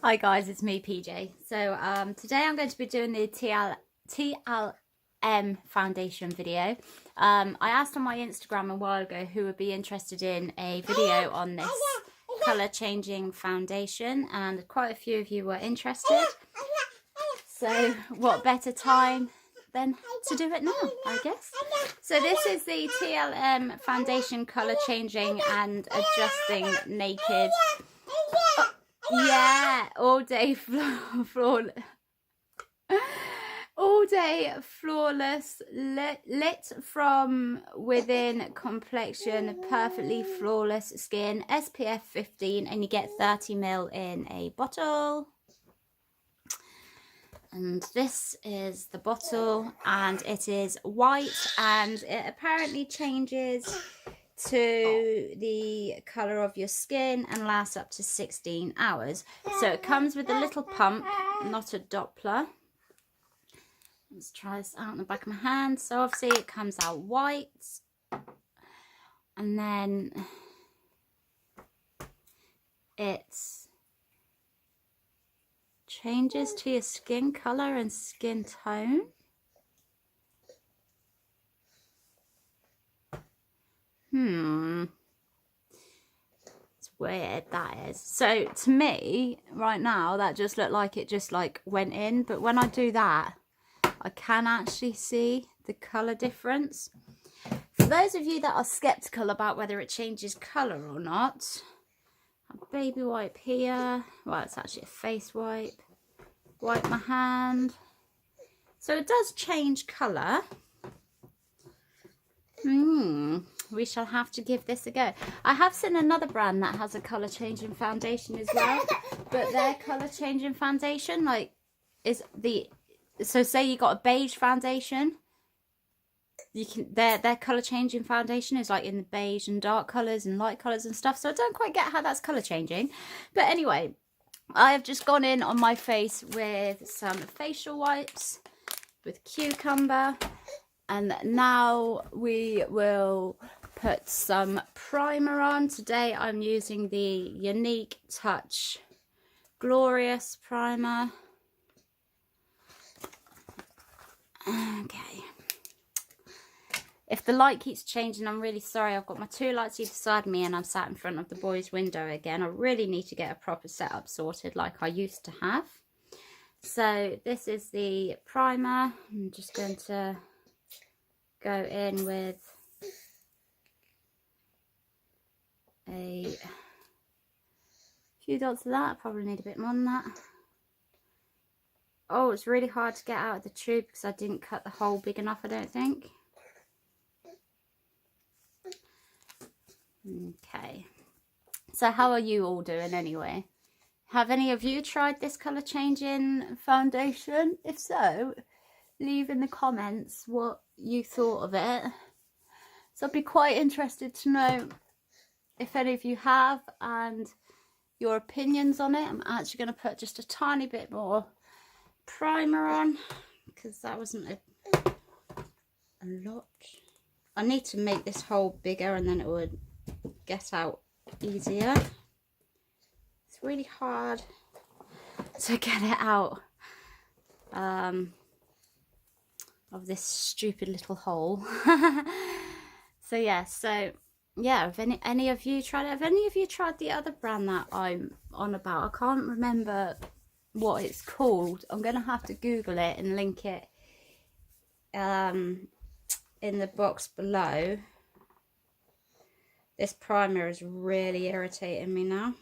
Hi guys, it's me PJ. So today I'm going to be doing the TLM foundation video. I asked on my Instagram a while ago who would be interested in a video on this colour changing foundation, and quite a few of you were interested. So what better time than to do it now, I guess. So this is the TLM foundation colour changing and adjusting naked. Yeah, all day flawless, all day flawless, lit from within complexion, perfectly flawless skin, SPF 15, and you get 30ml in a bottle. And this is the bottle, and it is white, and it apparently changes to the colour of your skin and lasts up to 16 hours. So it comes with a little pump, not a Doppler. Let's try this out on the back of my hand. So obviously it comes out white, and then it changes to your skin colour and skin tone. It's weird, that is. So to me right now that just looked like it just like went in, but when I do that I can actually see the colour difference. For those of you that are skeptical about whether it changes colour or not, a baby wipe here. Well, it's actually a face wipe. Wipe my hand. So it does change colour. We shall have to give this a go. I have seen another brand that has a colour changing foundation as well, but their colour changing foundation is the, so say you got a beige foundation, you can their colour changing foundation is like in the beige and dark colours and light colours and stuff. So I don't quite get how that's colour changing. But anyway, I have just gone in on my face with some facial wipes with cucumber. And now we will put some primer on. Today I'm using the Unique Touch Glorious Primer. Okay. If the light keeps changing, I'm really sorry. I've got my two lights either side of me and I'm sat in front of the boys' window again. I really need to get a proper setup sorted like I used to have. So this is the primer. I'm just going to go in with a few dots of that. I probably need a bit more than that. Oh, it's really hard to get out of the tube because I didn't cut the hole big enough, I don't think. Okay, so how are you all doing anyway? Have any of you tried this colour changing foundation? If so, leave in the comments what you thought of it. So I'd be quite interested to know if any of you have and your opinions on it. I'm actually going to put just a tiny bit more primer on because that wasn't a lot. I need to make this hole bigger and then it would get out easier. It's really hard to get it out of this stupid little hole. So yeah, have any of you tried it? Have any of you tried the other brand that I'm on about? I can't remember what it's called. I'm gonna have to Google it and link it in the box below. This primer is really irritating me now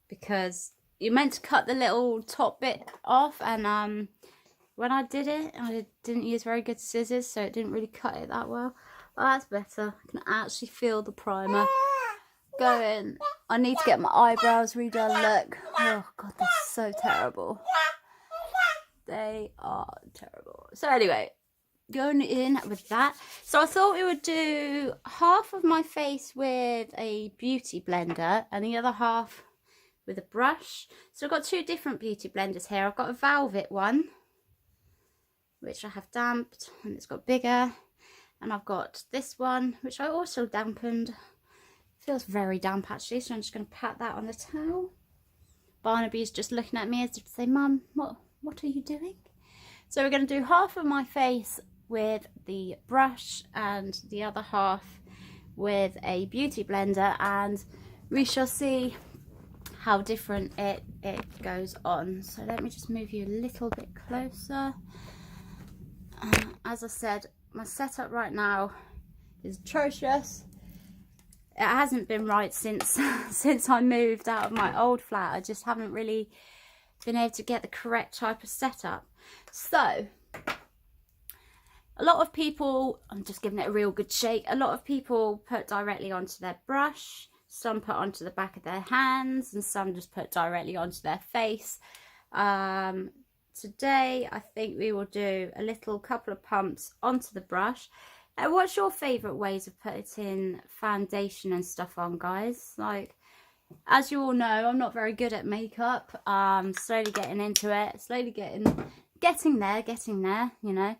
because you're meant to cut the little top bit off, and when I did it, I didn't use very good scissors, so it didn't really cut it that well. Well, that's better. I can actually feel the primer going. I need to get my eyebrows redone. Look. Oh, God, they're so terrible. They are terrible. So anyway, going in with that. So I thought we would do half of my face with a beauty blender and the other half with a brush. So I've got two different beauty blenders here. I've got a velvet one, which I have damped, and it's got bigger, and I've got this one which I also dampened. It feels very damp actually, so I'm just going to pat that on the towel. Barnaby's just looking at me as if to say, Mum, what are you doing? So we're going to do half of my face with the brush and the other half with a beauty blender, and we shall see how different it goes on. So let me just move you a little bit closer. As I said, my setup right now is atrocious. It hasn't been right since I moved out of my old flat. I just haven't really been able to get the correct type of setup. So a lot of people, I'm just giving it a real good shake, a lot of people put directly onto their brush, some put onto the back of their hands, and some just put directly onto their face. Today I think we will do a little couple of pumps onto the brush. What's your favourite ways of putting foundation and stuff on, guys? Like, as you all know, I'm not very good at makeup. Slowly getting into it, slowly getting there, you know.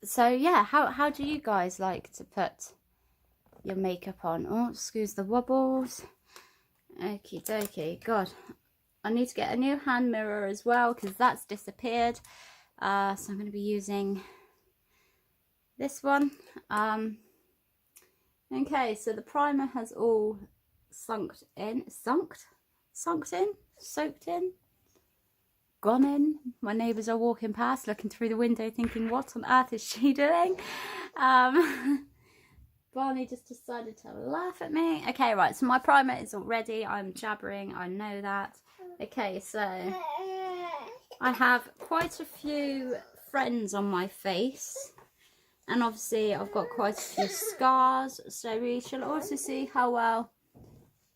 So yeah, how do you guys like to put your makeup on? Oh, excuse the wobbles. Okie dokie. God, I need to get a new hand mirror as well because that's disappeared. So I'm going to be using this one. Okay, so the primer has all soaked in, gone in. My neighbours are walking past, looking through the window, thinking, what on earth is she doing? Barney just decided to laugh at me. Okay, right, so my primer is all ready. I'm jabbering, I know that. Okay, so I have quite a few friends on my face, and obviously I've got quite a few scars, so we shall also see how well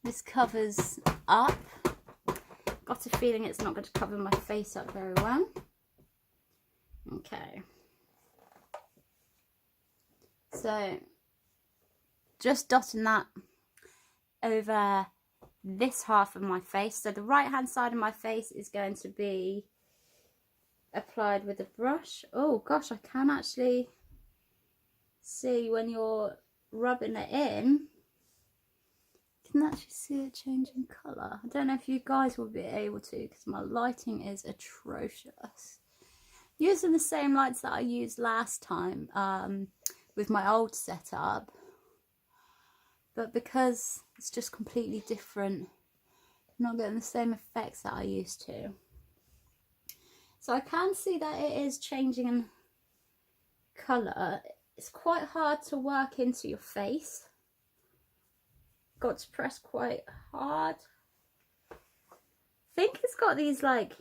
this covers up. Got a feeling it's not going to cover my face up very well. Okay, so just dotting that over this half of my face. So the right hand side of my face is going to be applied with a brush. Oh gosh, I can actually see when you're rubbing it in, you can actually see it changing colour. I don't know if you guys will be able to because my lighting is atrocious. Using the same lights that I used last time with my old setup, but because it's just completely different, I'm not getting the same effects that I used to. So I can see that it is changing in colour. It's quite hard to work into your face. Got to press quite hard. I think it's got these like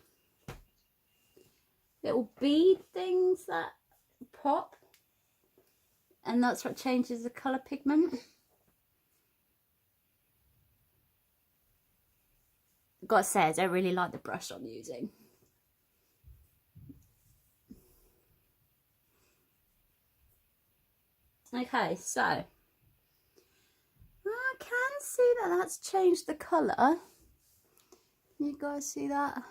little bead things that pop, and that's what changes the colour pigment. Gotta say, I don't really like the brush I'm using. Okay, so I can see that that's changed the colour. You guys see that?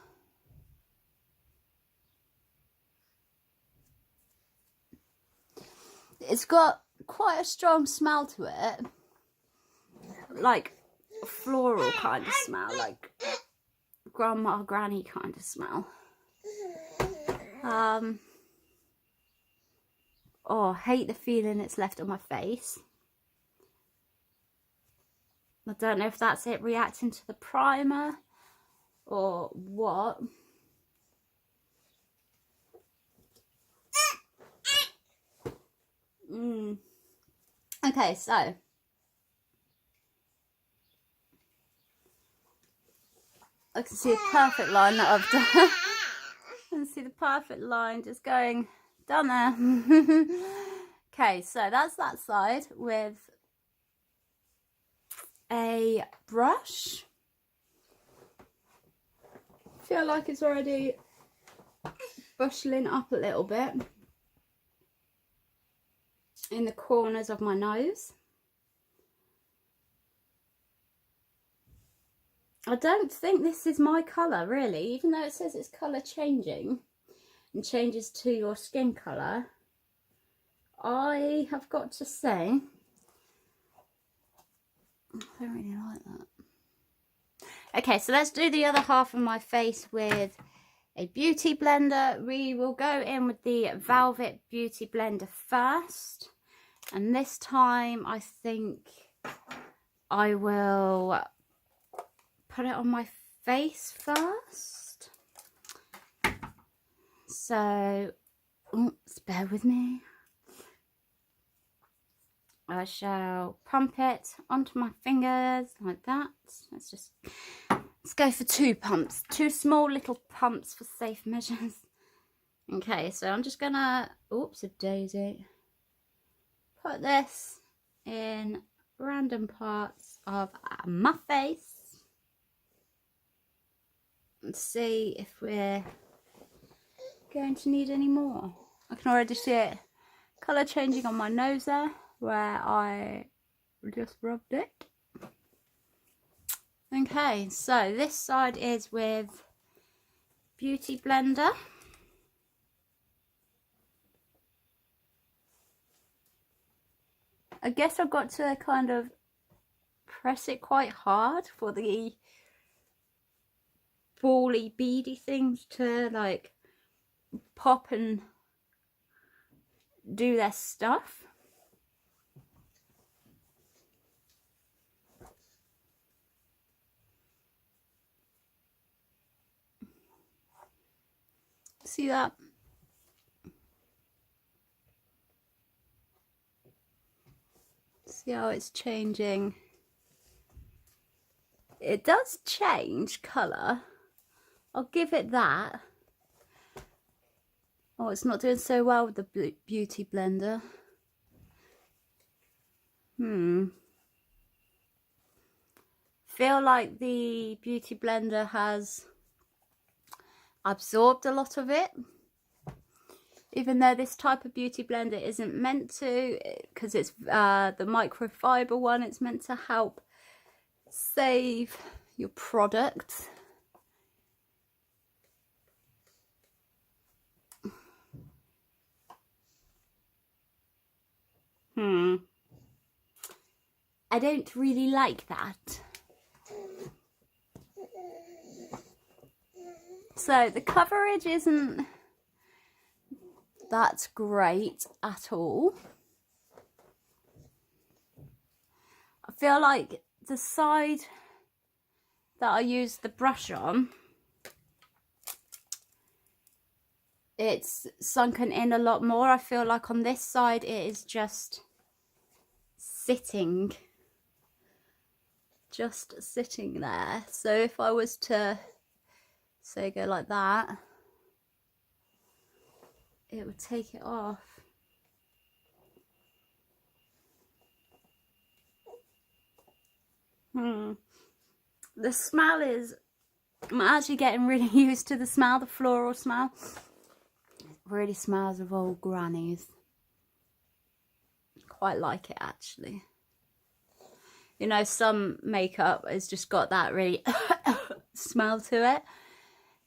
It's got quite a strong smell to it, like a floral kind of smell, like grandma, granny kind of smell. Oh, I hate the feeling it's left on my face. I don't know if that's it reacting to the primer or what. Okay, so I can see a perfect line that I've done. I can see the perfect line just going down there. Okay, so that's that side with a brush. Feel like it's already bushing up a little bit in the corners of my nose. I don't think this is my colour really, even though it says it's colour changing and changes to your skin colour. I have got to say, I don't really like that. Okay, so let's do the other half of my face with a beauty blender. We will go in with the Velvet Beauty Blender first. And this time I think I will put it on my face first. So, oops, bear with me. I shall pump it onto my fingers like that. Let's go for 2 pumps. 2 small little pumps for safe measures. Okay, so I'm just gonna, oops, a daisy. Put this in random parts of my face. And see if we're going to need any more. I can already see it colour changing on my nose there, where I just rubbed it. Okay, so this side is with Beauty Blender. I guess I've got to kind of press it quite hard for the bally beady things to like pop and do their stuff. See that? See how it's changing? It does change colour. I'll give it that. Oh, it's not doing so well with the Beauty Blender. Feel like the Beauty Blender has absorbed a lot of it. Even though this type of Beauty Blender isn't meant to, because it's the microfiber one, it's meant to help save your product. I don't really like that. So the coverage isn't that great at all. I feel like the side that I use the brush on, it's sunken in a lot more. I feel like on this side it is just sitting there. So if I was to say go like that, it would take it off. The smell is, I'm actually getting really used to the smell, the floral smell. It really smells of old grannies. Quite like it actually. You know, some makeup has just got that really smell to it.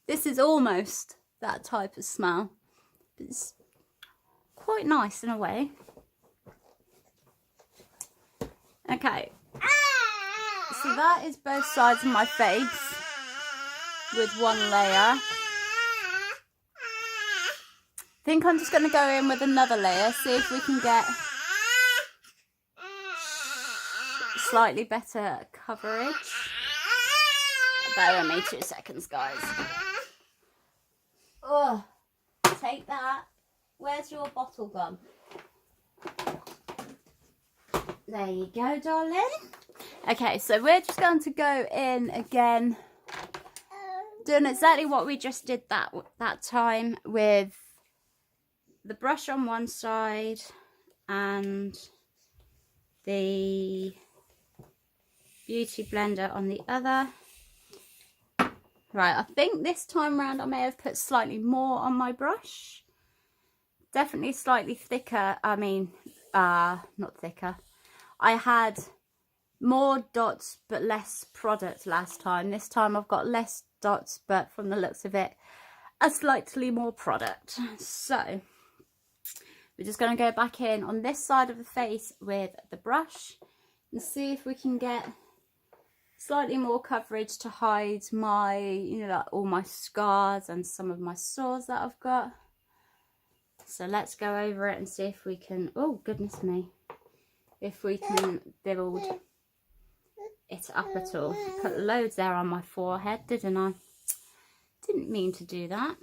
This is almost that type of smell. It's quite nice in a way. Okay. So that is both sides of my face with one layer. I think I'm just going to go in with another layer, see if we can get slightly better coverage. Bear with me 2 seconds, guys. Oh, take that. Where's your bottle gone? There you go, darling. Okay, so we're just going to go in again, doing exactly what we just did that time, with the brush on one side and the Beauty Blender on the other. Right, I think this time round I may have put slightly more on my brush. Definitely slightly thicker. I mean, not thicker. I had more dots but less product last time. This time I've got less dots, but from the looks of it, a slightly more product. So we're just going to go back in on this side of the face with the brush and see if we can get slightly more coverage to hide my, you know, like all my scars and some of my sores that I've got. So let's go over it and see if we can, oh goodness me, if we can build it up at all. Put loads there on my forehead, didn't I? Didn't mean to do that.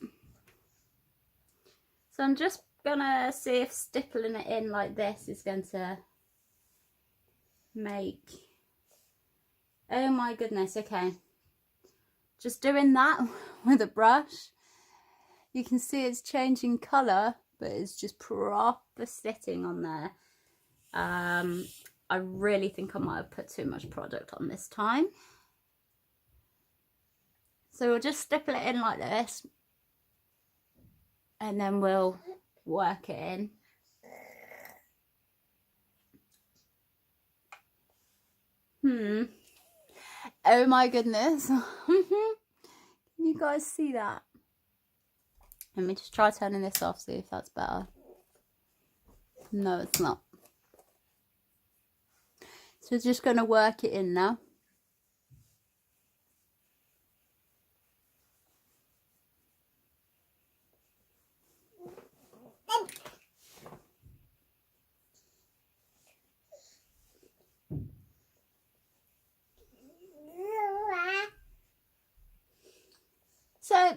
So I'm just gonna see if stippling it in like this is going to make, oh my goodness, okay. Just doing that with a brush, you can see it's changing colour, but it's just proper sitting on there. I really think I might have put too much product on this time. So we'll just stipple it in like this, and then we'll work it in. Oh my goodness. Can you guys see that? Let me just try turning this off, see if that's better. No, it's not. So just going to work it in now. So,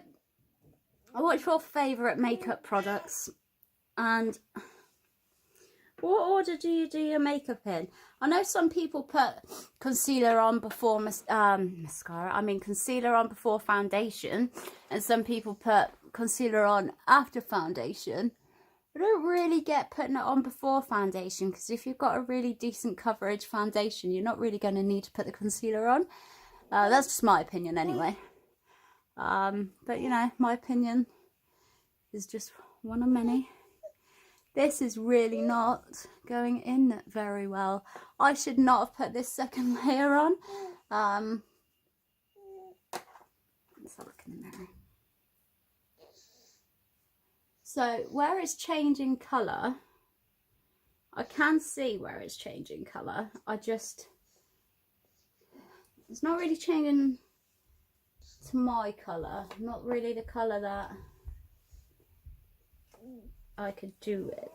what's your favourite makeup products? And what order do you do your makeup in? I know some people put concealer on before concealer on before foundation, and some people put concealer on after foundation. I don't really get putting it on before foundation, because if you've got a really decent coverage foundation, you're not really going to need to put the concealer on. That's just my opinion anyway. But you know, my opinion is just one of many. This is really not going in very well. I should not have put this second layer on. Let's have a look in the mirror. So where it's changing colour, I can see where it's changing colour. It's not really changing to my colour. Not really the colour that I could do it.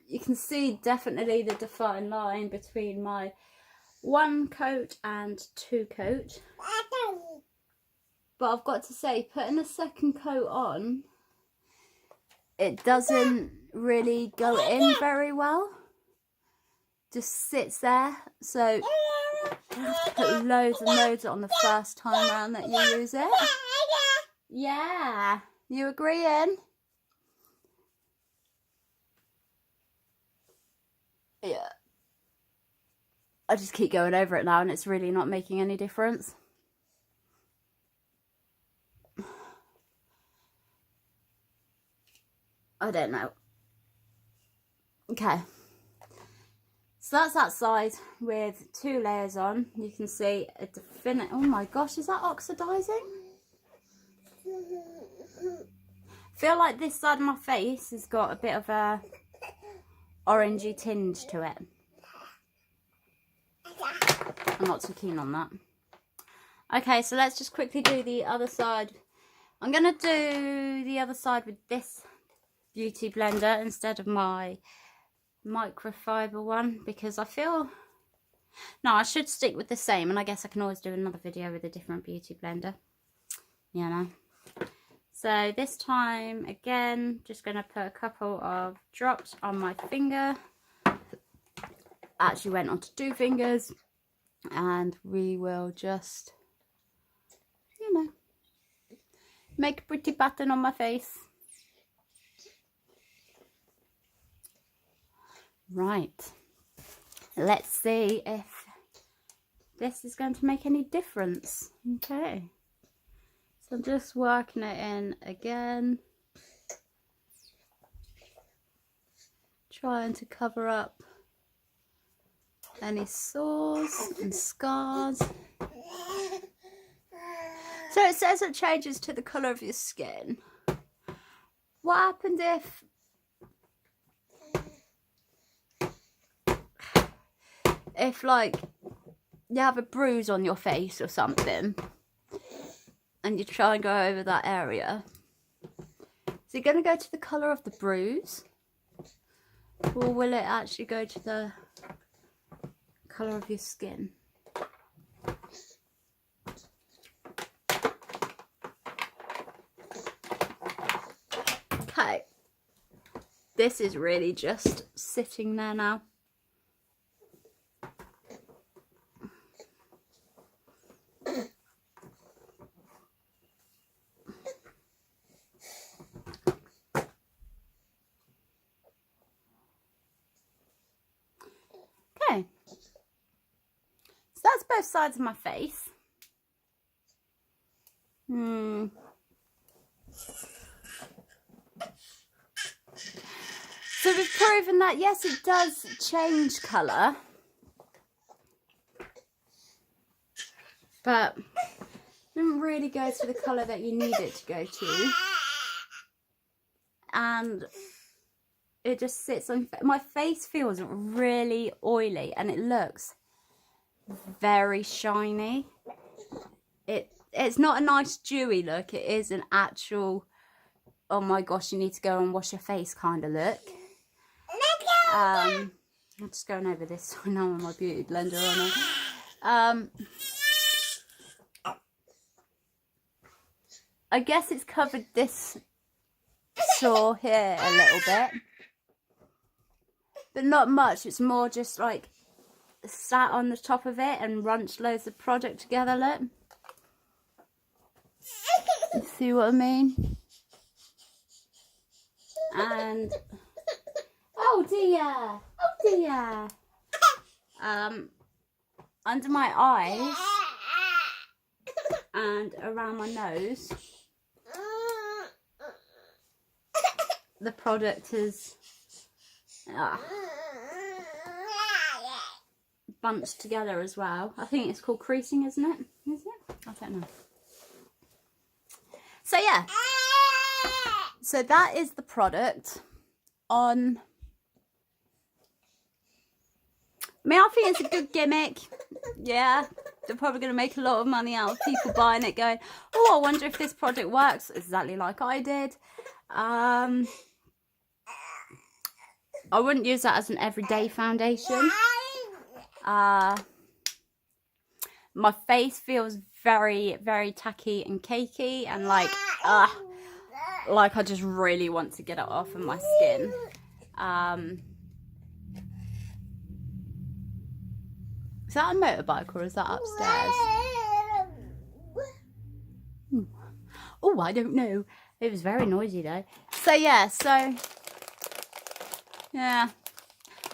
You can see definitely the defined line between my one coat and two coat. But I've got to say, putting a second coat on, it doesn't really go in very well. Just sits there. So you have to put loads and loads on the first time around that you use it. Yeah, you agreeing? Yeah. I just keep going over it now, and it's really not making any difference. I don't know. Okay. So that's that side with 2 layers on. You can see a definite... Oh my gosh, is that oxidizing? I feel like this side of my face has got a bit of a orangey tinge to it. I'm not too keen on that. Okay, so let's just quickly do the other side. I'm going to do the other side with this beauty blender instead of my microfiber one, because I feel... No, I should stick with the same, and I guess I can always do another video with a different beauty blender. You know. So this time, again, just going to put a couple of drops on my finger. Actually went on to 2 fingers. And we will just, you know, make a pretty pattern on my face. Right. Let's see if this is going to make any difference. Okay. So I'm just working it in again. Trying to cover up any sores and scars. So it says it changes to the colour of your skin. What happened if if like you have a bruise on your face or something and you try and go over that area, is it going to go to the colour of the bruise, or will it actually go to the colour of your skin? Okay, this is really just sitting there now. Okay, so that's both sides of my face. So we've proven that yes, it does change colour, but it doesn't really go to the colour that you need it to go to, and it just sits on my face. Feels really oily and it looks very shiny. It's not a nice dewy look, it is an actual, oh my gosh, you need to go and wash your face kind of look. I'm just going over this so I know my beauty blender on it. I guess it's covered this sore here a little bit, but not much. It's more just like sat on the top of it and runched loads of product together, look. You see what I mean? And oh dear, under my eyes and around my nose, the product is bunched together as well. I think it's called creasing, isn't it? Is it? I don't know. So yeah, so that is the product on. I mean, I think it's a good gimmick. Yeah, they're probably going to make a lot of money out of people buying it, going, oh, I wonder if this product works, exactly like I did. I wouldn't use that as an everyday foundation. My face feels very, very tacky and cakey, and like I just really want to get it off of my skin. Is that a motorbike or is that upstairs? Oh, I don't know. It was very noisy though. So yeah, yeah,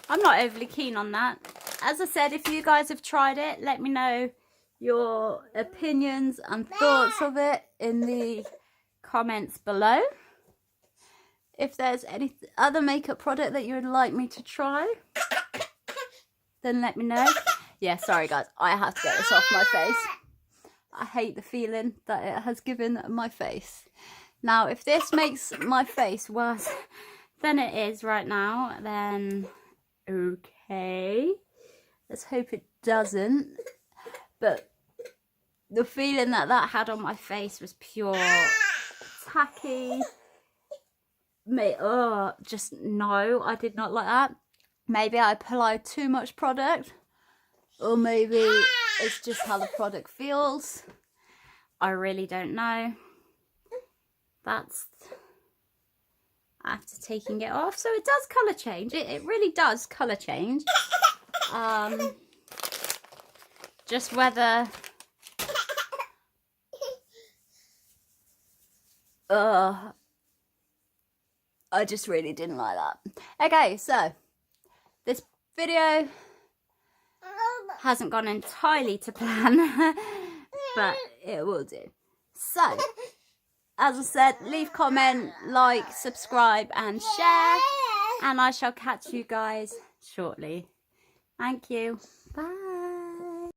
I'm not overly keen on that. As I said, if you guys have tried it, let me know your opinions and thoughts of it in the comments below. If there's any other makeup product that you would like me to try, then let me know. Yeah, sorry guys, I have to get this off my face. I hate the feeling that it has given my face. Now, if this makes my face worse than it is right now, then okay. Let's hope it doesn't. But the feeling that that had on my face was pure tacky. Just no, I did not like that. Maybe I applied too much product, or maybe it's just how the product feels. I really don't know. That's after taking it off. So it does colour change. It really does colour change. Just whether I just really didn't like that. Okay, so this video hasn't gone entirely to plan, but it will do. So, as I said, leave comment, like, subscribe and share, and I shall catch you guys shortly. Thank you. Bye.